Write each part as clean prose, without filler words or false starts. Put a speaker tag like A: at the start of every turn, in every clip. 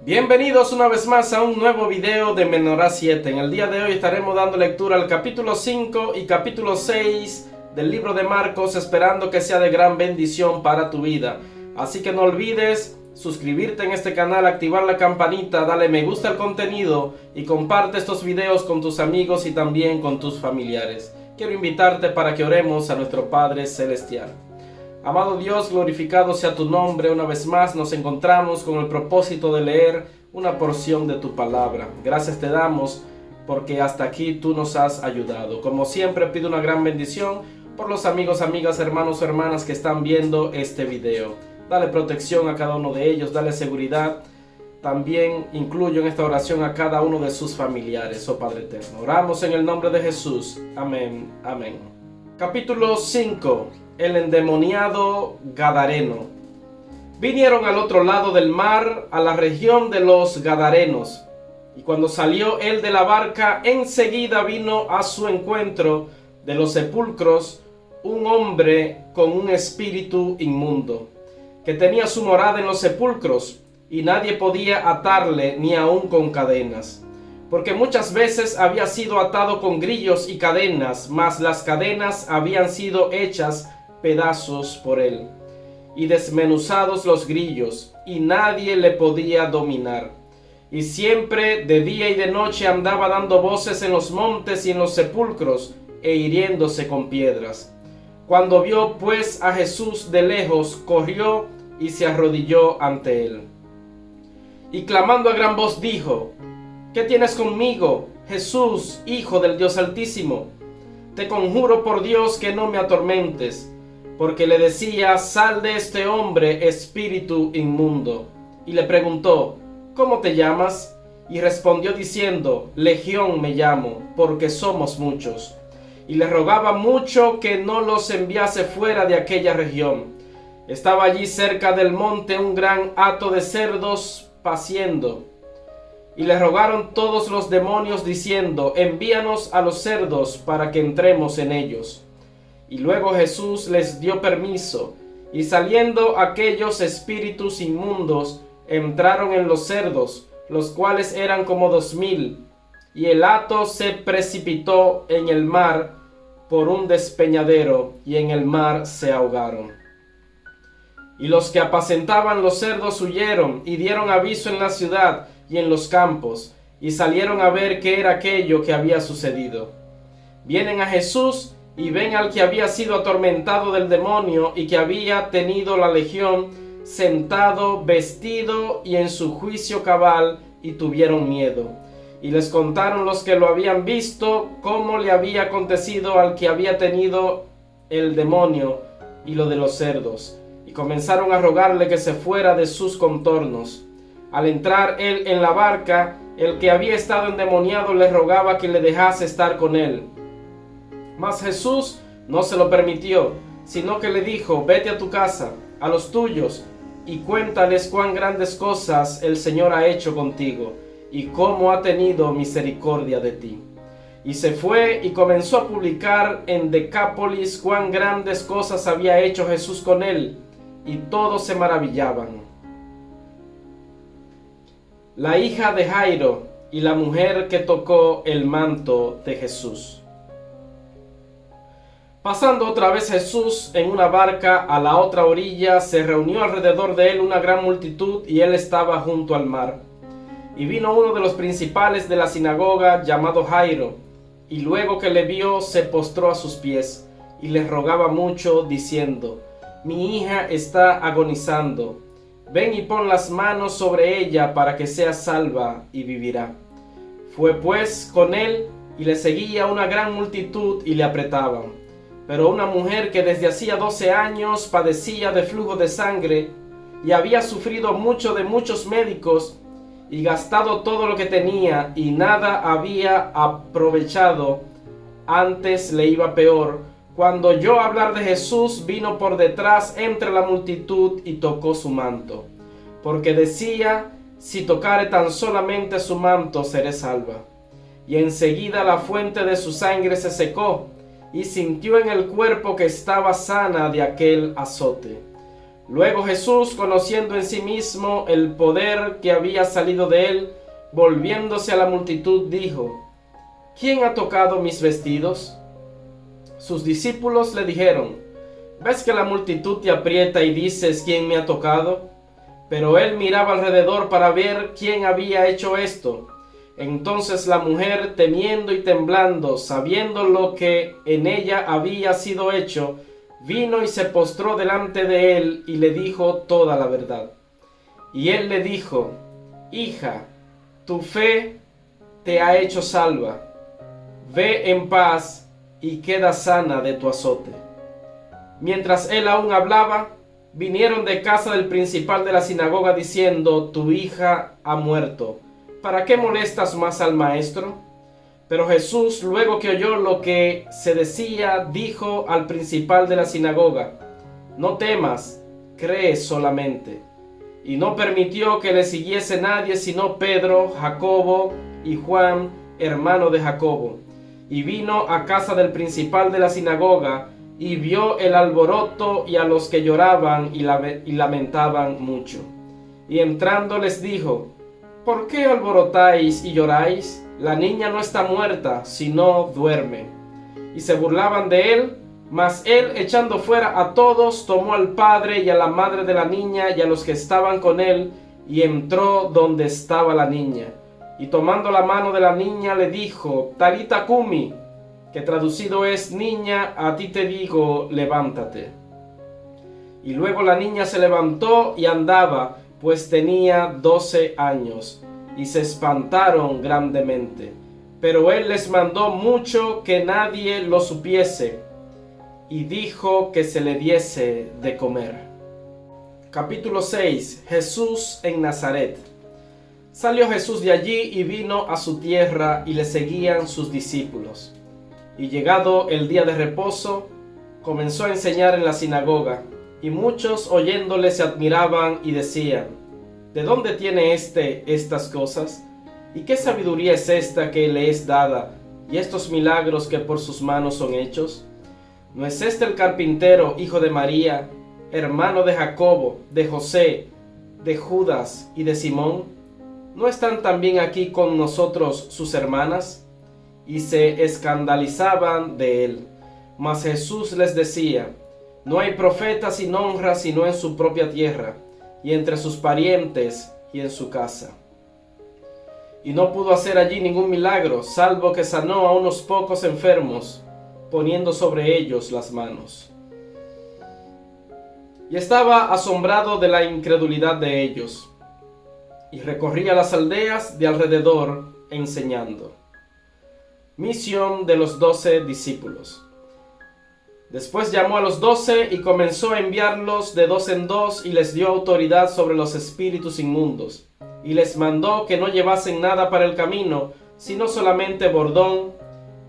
A: Bienvenidos una vez más a un nuevo video de Menorá 7. En el día de hoy estaremos dando lectura al capítulo 5 y capítulo 6 del libro de Marcos, esperando que sea de gran bendición para tu vida. Así que no olvides suscribirte en este canal, activar la campanita, dale me gusta al contenido y comparte estos videos con tus amigos y también con tus familiares. Quiero invitarte para que oremos a nuestro Padre Celestial. Amado Dios, glorificado sea tu nombre. Una vez más nos encontramos con el propósito de leer una porción de tu palabra. Gracias te damos porque hasta aquí tú nos has ayudado. Como siempre pido una gran bendición por los amigos, amigas, hermanos o hermanas que están viendo este video. Dale protección a cada uno de ellos, dale seguridad. También incluyo en esta oración a cada uno de sus familiares, oh Padre eterno. Oramos en el nombre de Jesús. Amén, amén. Capítulo 5. El endemoniado Gadareno. Vinieron al otro lado del mar, a la región de los Gadarenos. Y cuando salió él de la barca, enseguida vino a su encuentro de los sepulcros un hombre con un espíritu inmundo, que tenía su morada en los sepulcros, y nadie podía atarle ni aun con cadenas, porque muchas veces había sido atado con grillos y cadenas, mas las cadenas habían sido hechas pedazos por él, y desmenuzados los grillos, y nadie le podía dominar. Y siempre de día y de noche andaba dando voces en los montes y en los sepulcros, e hiriéndose con piedras. Cuando vio pues a Jesús de lejos, corrió y se arrodilló ante él. Y clamando a gran voz dijo: ¿Qué tienes conmigo, Jesús, Hijo del Dios Altísimo? Te conjuro por Dios que no me atormentes. Porque le decía: sal de este hombre, espíritu inmundo. Y le preguntó: ¿cómo te llamas? Y respondió diciendo: Legión me llamo, porque somos muchos. Y le rogaba mucho que no los enviase fuera de aquella región. Estaba allí cerca del monte un gran hato de cerdos paciendo. Y le rogaron todos los demonios diciendo: envíanos a los cerdos para que entremos en ellos. Y luego Jesús les dio permiso, y saliendo aquellos espíritus inmundos, entraron en los cerdos, los cuales eran como 2000, y el hato se precipitó en el mar por un despeñadero, y en el mar se ahogaron. Y los que apacentaban los cerdos huyeron, y dieron aviso en la ciudad y en los campos, y salieron a ver qué era aquello que había sucedido. Vienen a Jesús, y ven al que había sido atormentado del demonio y que había tenido la legión, sentado, vestido y en su juicio cabal, y tuvieron miedo. Y les contaron los que lo habían visto cómo le había acontecido al que había tenido el demonio y lo de los cerdos. Y comenzaron a rogarle que se fuera de sus contornos. Al entrar él en la barca, el que había estado endemoniado le rogaba que le dejase estar con él. Mas Jesús no se lo permitió, sino que le dijo: vete a tu casa, a los tuyos, y cuéntales cuán grandes cosas el Señor ha hecho contigo, y cómo ha tenido misericordia de ti. Y se fue y comenzó a publicar en Decápolis cuán grandes cosas había hecho Jesús con él, y todos se maravillaban. La hija de Jairo y la mujer que tocó el manto de Jesús. Pasando otra vez Jesús en una barca a la otra orilla, se reunió alrededor de él una gran multitud, y él estaba junto al mar. Y vino uno de los principales de la sinagoga, llamado Jairo, y luego que le vio, se postró a sus pies, y le rogaba mucho, diciendo: mi hija está agonizando. Ven y pon las manos sobre ella para que sea salva y vivirá. Fue pues con él, y le seguía una gran multitud y le apretaban. Pero una mujer que desde hacía 12 años padecía de flujo de sangre, y había sufrido mucho de muchos médicos, y gastado todo lo que tenía, y nada había aprovechado, antes le iba peor, cuando oyó hablar de Jesús, vino por detrás entre la multitud y tocó su manto, porque decía: si tocare tan solamente su manto, seré salva. Y enseguida la fuente de su sangre se secó, y sintió en el cuerpo que estaba sana de aquel azote. Luego Jesús, conociendo en sí mismo el poder que había salido de él, volviéndose a la multitud, dijo: ¿Quién ha tocado mis vestidos? Sus discípulos le dijeron: ¿Ves que la multitud te aprieta y dices: ¿Quién me ha tocado? Pero él miraba alrededor para ver quién había hecho esto. Entonces la mujer, temiendo y temblando, sabiendo lo que en ella había sido hecho, vino y se postró delante de él y le dijo toda la verdad. Y él le dijo: Hija, tu fe te ha hecho salva. Ve en paz y queda sana de tu azote. Mientras él aún hablaba, vinieron de casa del principal de la sinagoga diciendo: Tu hija ha muerto. ¿Para qué molestas más al maestro? Pero Jesús, luego que oyó lo que se decía, dijo al principal de la sinagoga: No temas, cree solamente. Y no permitió que le siguiese nadie sino Pedro, Jacobo y Juan, hermano de Jacobo. Y vino a casa del principal de la sinagoga, y vio el alboroto y a los que lloraban y lamentaban mucho. Y entrando les dijo: ¿Por qué alborotáis y lloráis? La niña no está muerta, sino duerme. Y se burlaban de él, mas él, echando fuera a todos, tomó al padre y a la madre de la niña y a los que estaban con él, y entró donde estaba la niña. Y tomando la mano de la niña le dijo: Talita cumi, que traducido es: Niña, a ti te digo, levántate. Y luego la niña se levantó y andaba, pues tenía 12 años, y se espantaron grandemente. Pero él les mandó mucho que nadie lo supiese, y dijo que se le diese de comer. Capítulo 6. Jesús en Nazaret. Salió Jesús de allí y vino a su tierra, y le seguían sus discípulos. Y llegado el día de reposo, comenzó a enseñar en la sinagoga, y muchos oyéndole se admiraban y decían: ¿De dónde tiene estas cosas? ¿Y qué sabiduría es esta que le es dada, y estos milagros que por sus manos son hechos? ¿No es este el carpintero, hijo de María, hermano de Jacobo, de José, de Judas y de Simón? ¿No están también aquí con nosotros sus hermanas? Y se escandalizaban de él. Mas Jesús les decía: No hay profeta sin honra sino en su propia tierra, y entre sus parientes, y en su casa. Y no pudo hacer allí ningún milagro, salvo que sanó a unos pocos enfermos, poniendo sobre ellos las manos. Y estaba asombrado de la incredulidad de ellos, y recorría las aldeas de alrededor enseñando. Misión de los 12 discípulos. Después llamó a los 12 y comenzó a enviarlos de 2 en 2, y les dio autoridad sobre los espíritus inmundos. Y les mandó que no llevasen nada para el camino, sino solamente bordón,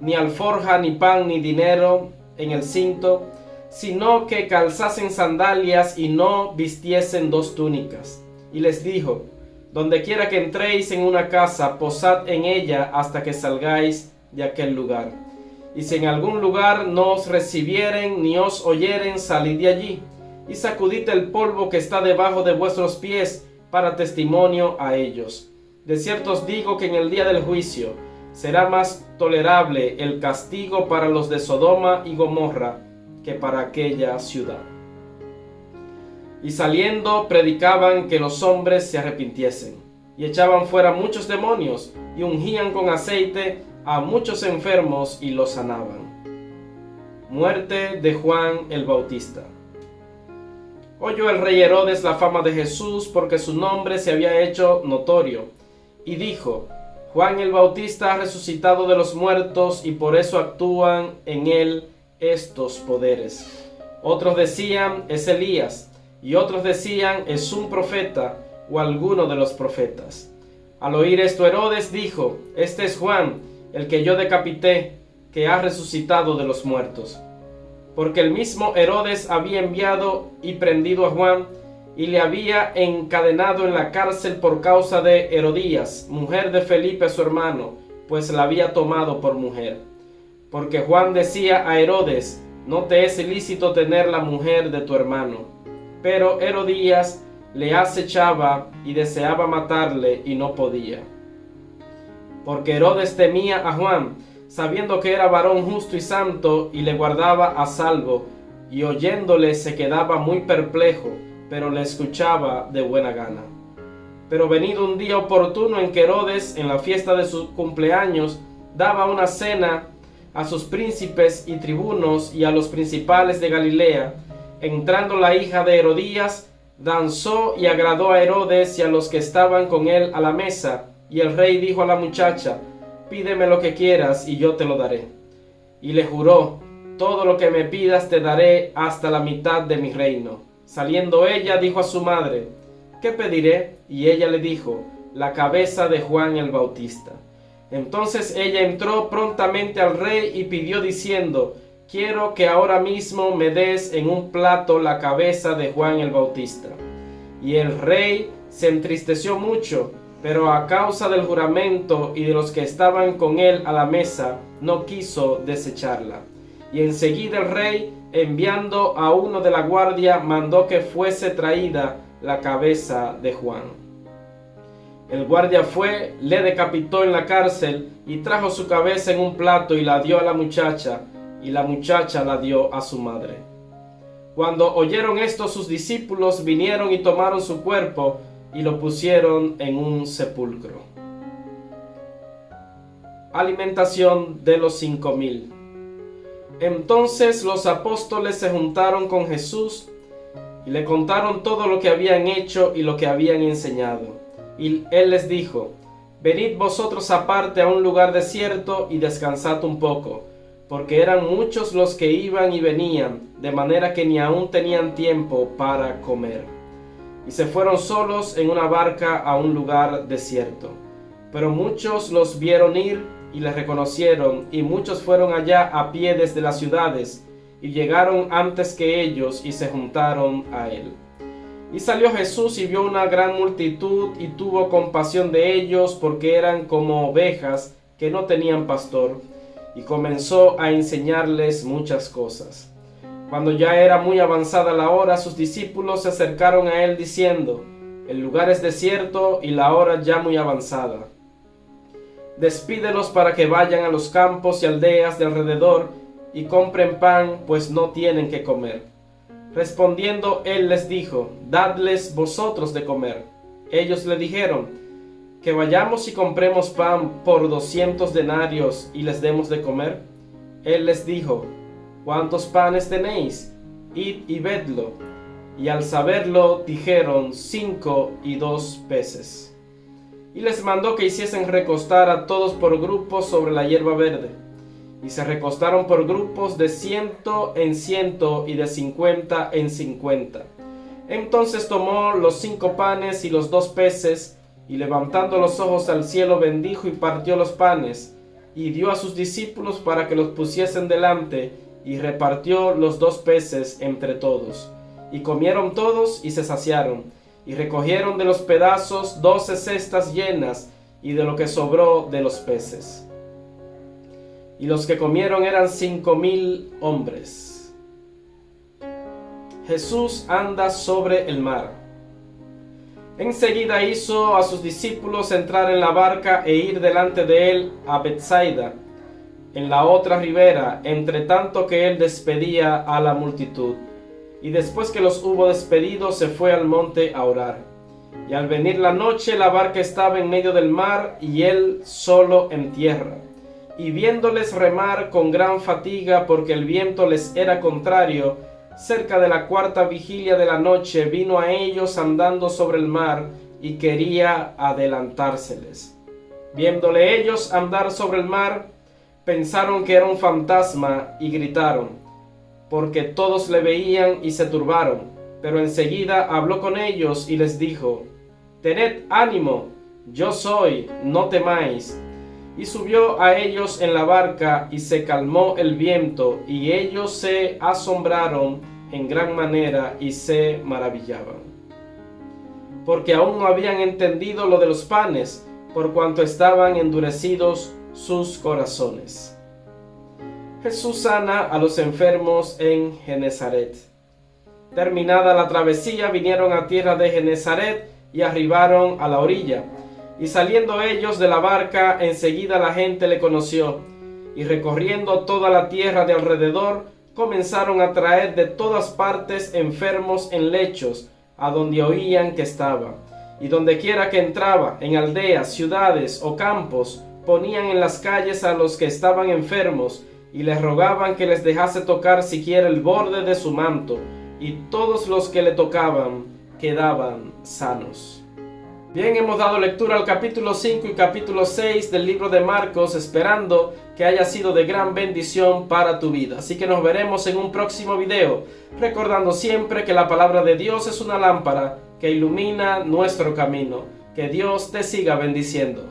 A: ni alforja, ni pan, ni dinero en el cinto, sino que calzasen sandalias y no vistiesen 2 túnicas. Y les dijo: Donde quiera que entréis en una casa, posad en ella hasta que salgáis de aquel lugar. Y si en algún lugar no os recibieren ni os oyeren, salid de allí, y sacudid el polvo que está debajo de vuestros pies, para testimonio a ellos. De cierto os digo que en el día del juicio será más tolerable el castigo para los de Sodoma y Gomorra que para aquella ciudad. Y saliendo predicaban que los hombres se arrepintiesen, y echaban fuera muchos demonios, y ungían con aceite a muchos enfermos y los sanaban. Muerte de Juan el Bautista. Oyó el rey Herodes la fama de Jesús, porque su nombre se había hecho notorio, y dijo: Juan el Bautista ha resucitado de los muertos, y por eso actúan en él estos poderes. Otros decían: es Elías, y otros decían: es un profeta, o alguno de los profetas. Al oír esto, Herodes dijo: este es Juan, el que yo decapité, que ha resucitado de los muertos. Porque el mismo Herodes había enviado y prendido a Juan, y le había encadenado en la cárcel por causa de Herodías, mujer de Felipe su hermano, pues la había tomado por mujer. Porque Juan decía a Herodes: no te es ilícito tener la mujer de tu hermano. pero Herodías le acechaba y deseaba matarle y no podía. Porque Herodes temía a Juan, sabiendo que era varón justo y santo, y le guardaba a salvo, y oyéndole se quedaba muy perplejo, pero le escuchaba de buena gana. Pero venido un día oportuno en que Herodes, en la fiesta de su cumpleaños, daba una cena a sus príncipes y tribunos y a los principales de Galilea, entrando la hija de Herodías, danzó y agradó a Herodes y a los que estaban con él a la mesa. Y el rey dijo a la muchacha: pídeme lo que quieras y yo te lo daré. Y le juró: todo lo que me pidas te daré, hasta la mitad de mi reino. Saliendo ella, dijo a su madre: ¿qué pediré? Y ella le dijo: la cabeza de Juan el Bautista. Entonces ella entró prontamente al rey y pidió diciendo: quiero que ahora mismo me des en un plato la cabeza de Juan el Bautista. Y el rey se entristeció mucho, pero a causa del juramento y de los que estaban con él a la mesa, no quiso desecharla. Y enseguida el rey, enviando a uno de la guardia, mandó que fuese traída la cabeza de Juan. El guardia fue, le decapitó en la cárcel y trajo su cabeza en un plato y la dio a la muchacha, y la muchacha la dio a su madre. Cuando oyeron esto, sus discípulos vinieron y tomaron su cuerpo y lo pusieron en un sepulcro. Alimentación de los 5,000. Entonces los apóstoles se juntaron con Jesús y le contaron todo lo que habían hecho y lo que habían enseñado. Y él les dijo: venid vosotros aparte a un lugar desierto y descansad un poco, porque eran muchos los que iban y venían, de manera que ni aún tenían tiempo para comer. Y se fueron solos en una barca a un lugar desierto. Pero muchos los vieron ir y les reconocieron, y muchos fueron allá a pie desde las ciudades, y llegaron antes que ellos y se juntaron a él. Y salió Jesús y vio una gran multitud y tuvo compasión de ellos, porque eran como ovejas que no tenían pastor, y comenzó a enseñarles muchas cosas. Cuando ya era muy avanzada la hora, sus discípulos se acercaron a él diciendo: el lugar es desierto y la hora ya muy avanzada. Despídelos para que vayan a los campos y aldeas de alrededor y compren pan, pues no tienen que comer. Respondiendo él les dijo: dadles vosotros de comer. Ellos le dijeron: que vayamos y compremos pan por 200 denarios y les demos de comer. Él les dijo: ¿cuántos panes tenéis? Id y vedlo. Y al saberlo dijeron: 5 y 2 peces. Y les mandó que hiciesen recostar a todos por grupos sobre la hierba verde. Y se recostaron por grupos de 100 en 100 y de 50 en 50. Entonces tomó los 5 panes y los 2 peces, y levantando los ojos al cielo bendijo y partió los panes, y dio a sus discípulos para que los pusiesen delante, y repartió los 2 peces entre todos. Y comieron todos y se saciaron, y recogieron de los pedazos 12 cestas llenas, y de lo que sobró de los peces. Y los que comieron eran 5,000 hombres. Jesús anda sobre el mar. Enseguida hizo a sus discípulos entrar en la barca e ir delante de él a Betsaida, en la otra ribera, entre tanto que él despedía a la multitud. Y después que los hubo despedido, se fue al monte a orar. Y al venir la noche, la barca estaba en medio del mar, y él solo en tierra. Y viéndoles remar con gran fatiga, porque el viento les era contrario, cerca de la 4ª vigilia de la noche, vino a ellos andando sobre el mar, y quería adelantárseles. Viéndole ellos andar sobre el mar, pensaron que era un fantasma, y gritaron, porque todos le veían y se turbaron. Pero enseguida habló con ellos y les dijo: tened ánimo, yo soy, no temáis. Y subió a ellos en la barca, y se calmó el viento, y ellos se asombraron en gran manera y se maravillaban, porque aún no habían entendido lo de los panes, por cuanto estaban endurecidos sus corazones. Jesús sana a los enfermos en Genesaret. Terminada la travesía, vinieron a tierra de Genezaret y arribaron a la orilla. Y saliendo ellos de la barca, enseguida la gente le conoció, y recorriendo toda la tierra de alrededor, comenzaron a traer de todas partes enfermos en lechos, a donde oían que estaba. Y donde quiera que entraba, en aldeas, ciudades o campos, ponían en las calles a los que estaban enfermos, y les rogaban que les dejase tocar siquiera el borde de su manto, y todos los que le tocaban quedaban sanos. Bien, hemos dado lectura al capítulo 5 y capítulo 6 del libro de Marcos, esperando que haya sido de gran bendición para tu vida. Así que nos veremos en un próximo video, recordando siempre que la palabra de Dios es una lámpara que ilumina nuestro camino. Que Dios te siga bendiciendo.